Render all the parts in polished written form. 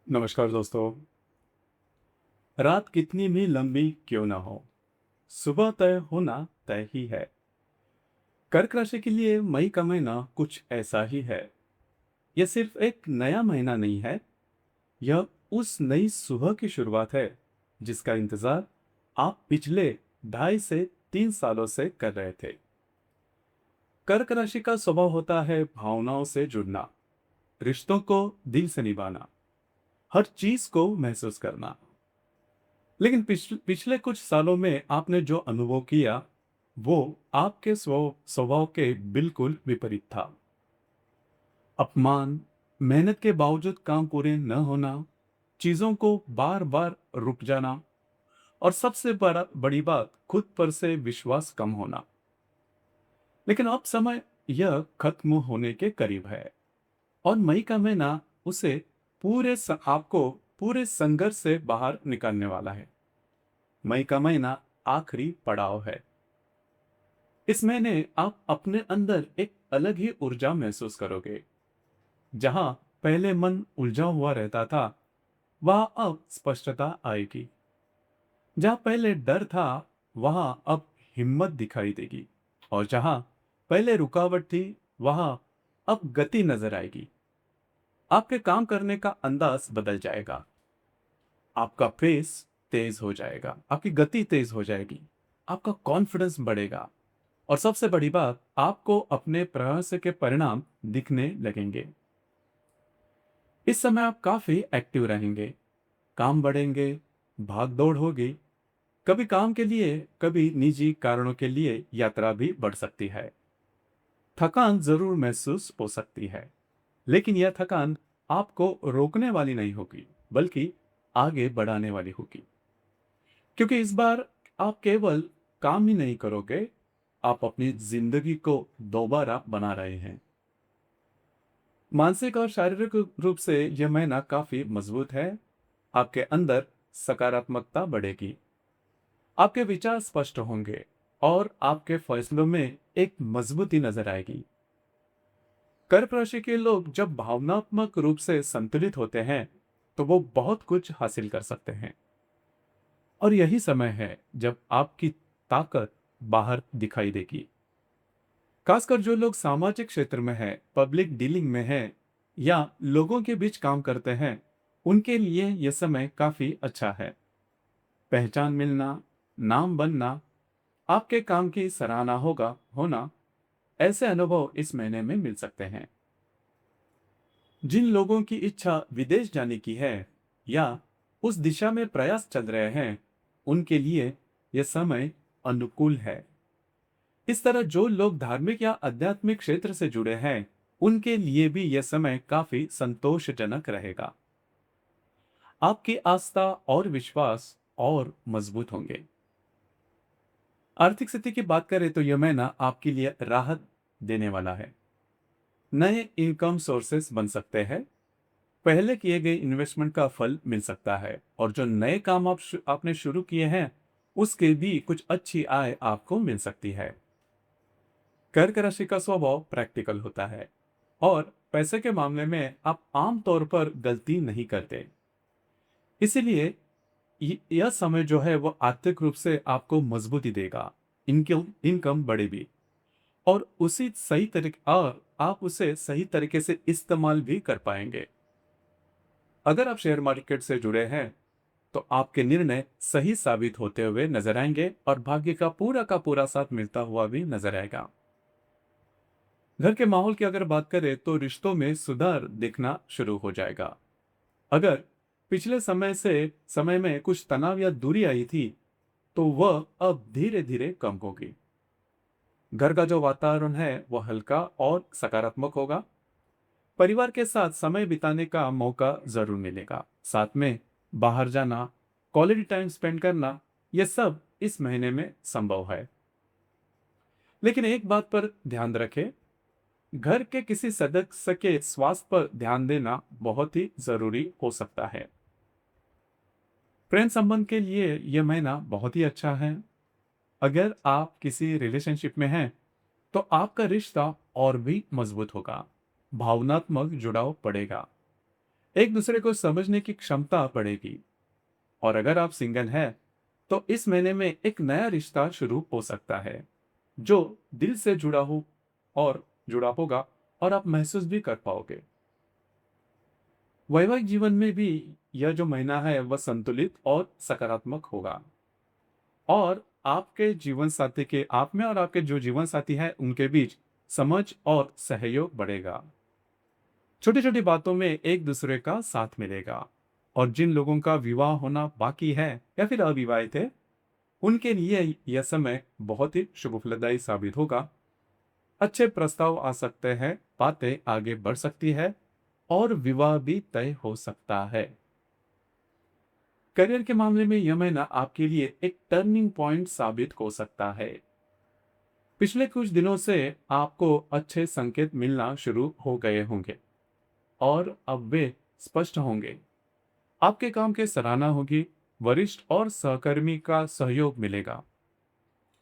नमस्कार दोस्तों। रात कितनी भी लंबी क्यों ना हो, सुबह तय होना तय ही है। कर्क राशि के लिए मई का महीना कुछ ऐसा ही है। यह सिर्फ एक नया महीना नहीं है, यह उस नई सुबह की शुरुआत है जिसका इंतजार आप पिछले 2.5 से 3 सालों से कर रहे थे। कर्क राशि का स्वभाव होता है भावनाओं से जुड़ना, रिश्तों को दिल से निभाना, हर चीज को महसूस करना। लेकिन पिछले कुछ सालों में आपने जो अनुभव किया वो आपके स्वभाव के बिल्कुल विपरीत था। अपमान, मेहनत के बावजूद काम पूरे न होना, चीजों को बार बार रुक जाना और सबसे बड़ी बात खुद पर से विश्वास कम होना। लेकिन अब समय यह खत्म होने के करीब है और मई का महीना उसे आपको पूरे संघर्ष से बाहर निकालने वाला है। मई का महीना आखिरी पड़ाव है। इस महीने आप अपने अंदर एक अलग ही ऊर्जा महसूस करोगे। जहां पहले मन उलझा हुआ रहता था, वहां अब स्पष्टता आएगी। जहां पहले डर था, वहां अब हिम्मत दिखाई देगी। और जहां पहले रुकावट थी, वहां अब गति नजर आएगी। आपके काम करने का अंदाज बदल जाएगा, आपका पेस तेज हो जाएगा, आपकी गति तेज हो जाएगी, आपका कॉन्फिडेंस बढ़ेगा और सबसे बड़ी बात, आपको अपने प्रयास के परिणाम दिखने लगेंगे। इस समय आप काफी एक्टिव रहेंगे, काम बढ़ेंगे, भाग दौड़ होगी। कभी काम के लिए, कभी निजी कारणों के लिए यात्रा भी बढ़ सकती है। थकान जरूर महसूस हो सकती है, लेकिन यह थकान आपको रोकने वाली नहीं होगी, बल्कि आगे बढ़ाने वाली होगी। क्योंकि इस बार आप केवल काम ही नहीं करोगे, आप अपनी जिंदगी को दोबारा बना रहे हैं। मानसिक और शारीरिक रूप से यह महीना काफी मजबूत है। आपके अंदर सकारात्मकता बढ़ेगी, आपके विचार स्पष्ट होंगे और आपके फैसलों में एक मजबूती नजर आएगी। कर्क राशि के लोग जब भावनात्मक रूप से संतुलित होते हैं, तो वो बहुत कुछ हासिल कर सकते हैं। और यही समय है जब आपकी ताकत बाहर दिखाई देगी। खासकर जो लोग सामाजिक क्षेत्र में हैं, पब्लिक डीलिंग में हैं या लोगों के बीच काम करते हैं, उनके लिए यह समय काफी अच्छा है। पहचान मिलना, नाम बनना, आपके काम की सराहना होना, ऐसे अनुभव इस महीने में मिल सकते हैं। जिन लोगों की इच्छा विदेश जाने की है या उस दिशा में प्रयास चल रहे हैं, उनके लिए यह समय अनुकूल है। इस तरह जो लोग धार्मिक या आध्यात्मिक क्षेत्र से जुड़े हैं, उनके लिए भी यह समय काफी संतोषजनक रहेगा। आपकी आस्था और विश्वास और मजबूत होंगे। आर्थिक स्थिति की बात करें तो यह महीना आपके लिए राहत देने वाला है। नए इनकम सोर्सेस बन सकते हैं, पहले किए गए इन्वेस्टमेंट का फल मिल सकता है और जो नए काम आपने शुरू किए हैं, उसके भी कुछ अच्छी आय आपको मिल सकती है। कर्क राशि का स्वभाव प्रैक्टिकल होता है और पैसे के मामले में आप आमतौर पर गलती नहीं करते। इसीलिए यह समय जो है वो आर्थिक रूप से आपको मजबूती देगा। इनकम इनकम बढ़ेगी और उसी सही तरीके और आप उसे सही तरीके से इस्तेमाल भी कर पाएंगे। अगर आप शेयर मार्केट से जुड़े हैं, तो आपके निर्णय सही साबित होते हुए नजर आएंगे और भाग्य का पूरा साथ मिलता हुआ भी नजर आएगा। घर के माहौल की अगर बात करें तो रिश्तों में सुधार दिखना शुरू हो जाएगा। अगर पिछले समय में कुछ तनाव या दूरी आई थी, तो वह अब धीरे धीरे कम होगी। घर का जो वातावरण है वह हल्का और सकारात्मक होगा। परिवार के साथ समय बिताने का मौका जरूर मिलेगा। साथ में बाहर जाना, क्वालिटी टाइम स्पेंड करना, यह सब इस महीने में संभव है। लेकिन एक बात पर ध्यान रखें, घर के किसी सदस्य के स्वास्थ्य पर ध्यान देना बहुत ही जरूरी हो सकता है। प्रेम संबंध के लिए यह महीना बहुत ही अच्छा है। अगर आप किसी रिलेशनशिप में हैं, तो आपका रिश्ता और भी मजबूत होगा, भावनात्मक जुड़ाव बढ़ेगा। एक दूसरे को समझने की क्षमता बढ़ेगी। और अगर आप सिंगल हैं तो इस महीने में एक नया रिश्ता शुरू हो सकता है जो दिल से जुड़ा होगा और आप महसूस भी कर पाओगे। वैवाहिक जीवन में भी यह जो महीना है वह संतुलित और सकारात्मक होगा। और आपके जीवन साथी के आप में और आपके जो जीवन साथी है उनके बीच समझ और सहयोग बढ़ेगा। छोटी छोटी बातों में एक दूसरे का साथ मिलेगा। और जिन लोगों का विवाह होना बाकी है या फिर अविवाहित है उनके लिए यह समय बहुत ही शुभ फलदायी साबित होगा। अच्छे प्रस्ताव आ सकते हैं, बातें आगे बढ़ सकती है और विवाह भी तय हो सकता है। करियर के मामले में यह महीना आपके लिए एक टर्निंग पॉइंट साबित हो सकता है। पिछले कुछ दिनों से आपको अच्छे संकेत मिलना शुरू हो गए होंगे और अब वे स्पष्ट होंगे। आपके काम की सराहना होगी, वरिष्ठ और सहकर्मी का सहयोग मिलेगा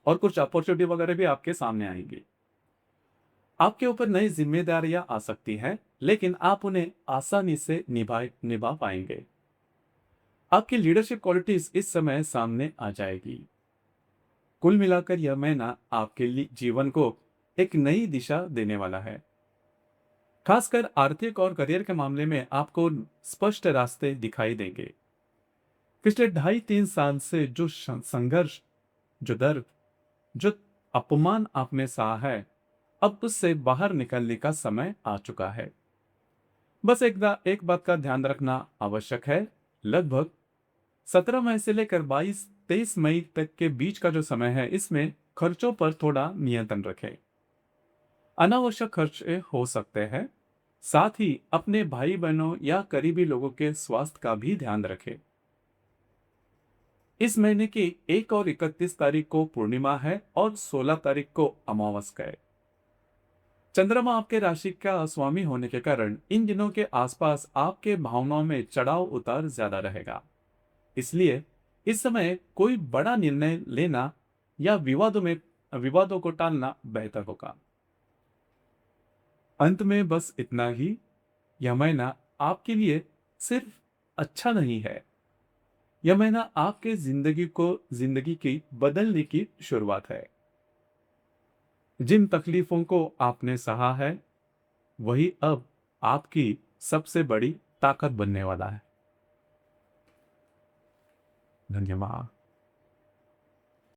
और कुछ अपॉर्चुनिटी वगैरह भी आपके सामने आएंगी। आपके ऊपर नई जिम्मेदारियां आ सकती हैं, लेकिन आप उन्हें आसानी से निभा पाएंगे। आपकी लीडरशिप क्वालिटीज इस समय सामने आ जाएगी। कुल मिलाकर यह महीना आपके लिए जीवन को एक नई दिशा देने वाला है। खासकर आर्थिक और करियर के मामले में आपको स्पष्ट रास्ते दिखाई देंगे। पिछले 2.5-3 साल से जो संघर्ष, जो दर्द, जो अपमान आपने सहा है, अब उससे बाहर निकलने का समय आ चुका है। बस एक बात का ध्यान रखना आवश्यक है। लगभग 17 मई से लेकर 22-23 मई तक के बीच का जो समय है इसमें खर्चों पर थोड़ा नियंत्रण रखें। अनावश्यक खर्चे हो सकते हैं। साथ ही अपने भाई बहनों या करीबी लोगों के स्वास्थ्य का भी ध्यान रखें। इस महीने की 1 और 31 तारीख को पूर्णिमा है और 16 तारीख को अमावस्या है। चंद्रमा आपके राशि का स्वामी होने के कारण इन दिनों के आसपास आपके भावनाओं में चढ़ाव उतार ज्यादा रहेगा। इसलिए इस समय कोई बड़ा निर्णय लेना या विवादों को टालना बेहतर होगा। अंत में बस इतना ही, यह महीना आपके लिए सिर्फ अच्छा नहीं है। यह महीना आपके जिंदगी की बदलने की शुरुआत है। जिन तकलीफों को आपने सहा है वही अब आपकी सबसे बड़ी ताकत बनने वाला है। धन्यवाद।